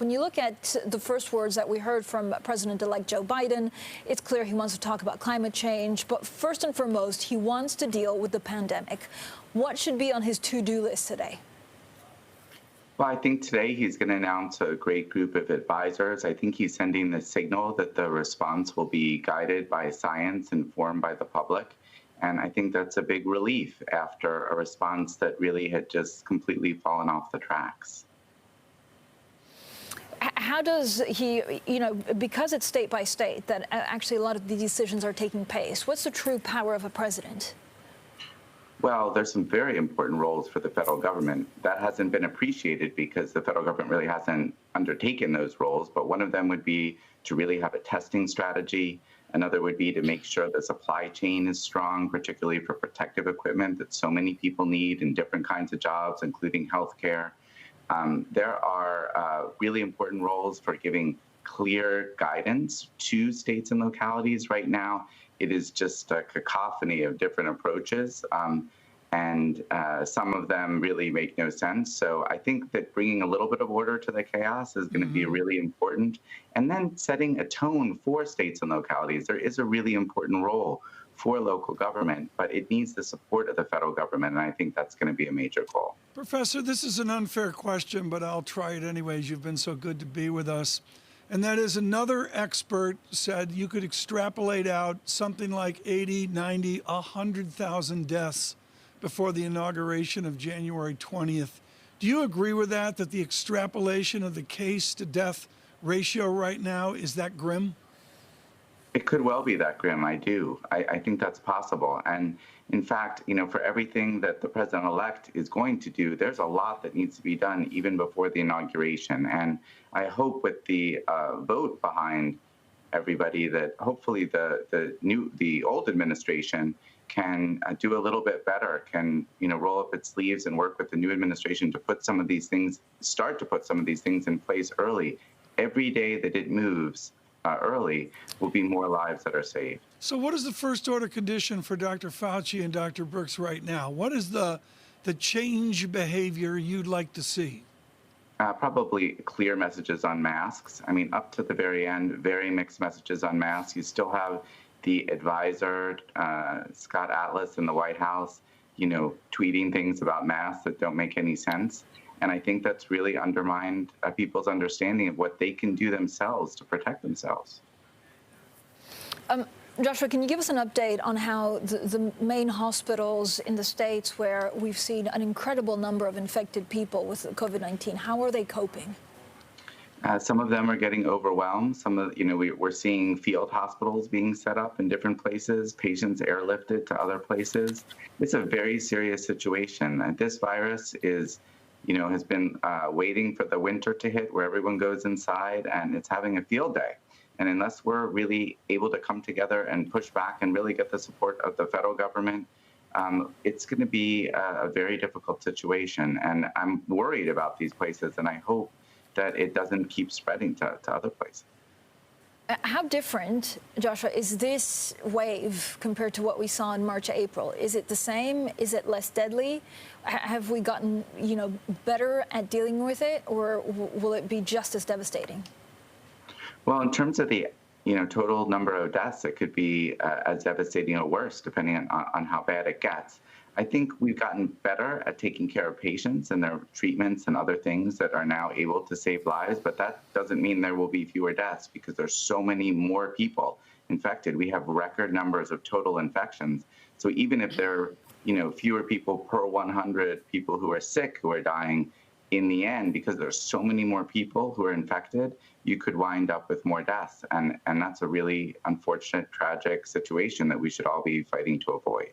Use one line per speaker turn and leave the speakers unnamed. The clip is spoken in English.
When you look at the first words that we heard from President-elect Joe Biden, it's clear he wants to talk about climate change, but first and foremost, he wants to deal with the pandemic. What should be on his to-do list today?
Well, I think today he's going to announce a great group of advisors. I think he's sending the signal that the response will be guided by science, informed by the public. And I think that's a big relief after a response that really had just completely fallen off the tracks.
How does he, because it's state by state that actually a lot of the decisions are taking place, what's the true power of a president?
Well, there's some very important roles for the federal government. That hasn't been appreciated because the federal government really hasn't undertaken those roles. But one of them would be to really have a testing strategy. Another would be to make sure the supply chain is strong, particularly for protective equipment that so many people need in different kinds of jobs, including healthcare. There are really important roles for giving clear guidance to states and localities. Right now, it is just a cacophony of different approaches, and some of them really make no sense. So I think that bringing a little bit of order to the chaos is going to be really important. And then setting a tone for states and localities. There is a really important role for local government, but it needs the support of the federal government, and I think that's going to be a major goal.
Professor, this is an unfair question, but I'll try it anyways. You've been so good to be with us. And that is, another expert said you could extrapolate out something like 80, 90, 100,000 deaths before the inauguration of January 20th. Do you agree with that the extrapolation of the case-to-death ratio right now is that grim?
It could well be that grim, I do. I think that's possible. And in fact, for everything that the president-elect is going to do, there's a lot that needs to be done even before the inauguration. And I hope with the vote behind everybody that hopefully the old administration can do a little bit better, can roll up its sleeves and work with the new administration to put some of these things, start to put some of these things in place early. Every day that it moves early will be more lives that are saved.
So what is the first order condition for Dr. Fauci and Dr. Birx right now? What is the change behavior you'd like to see?
Probably clear messages on masks. I mean, up to the very end, very mixed messages on masks. You still have the advisor, Scott Atlas in the White House, tweeting things about masks that don't make any sense. And I think that's really undermined people's understanding of what they can do themselves to protect themselves.
Joshua, can you give us an update on how the main hospitals in the States where we've seen an incredible number of infected people with COVID-19, how are they coping?
Some of them are getting overwhelmed. Some of, we're seeing field hospitals being set up in different places, patients airlifted to other places. It's a very serious situation. This virus is has been waiting for the winter to hit where everyone goes inside, and it's having a field day. And unless we're really able to come together and push back and really get the support of the federal government, it's going to be a very difficult situation. And I'm worried about these places, and I hope that it doesn't keep spreading to other places.
How different, Joshua, is this wave compared to what we saw in March, April? Is it the same? Is it less deadly? Have we gotten, better at dealing with it, or will it be just as devastating?
Well, in terms of the, total number of deaths, it could be as devastating or worse, depending on how bad it gets. I think we've gotten better at taking care of patients and their treatments and other things that are now able to save lives, but that doesn't mean there will be fewer deaths because there's so many more people infected. We have record numbers of total infections. So even if there are, fewer people per 100 people who are sick who are dying, in the end, because there's so many more people who are infected, you could wind up with more deaths. And that's a really unfortunate, tragic situation that we should all be fighting to avoid.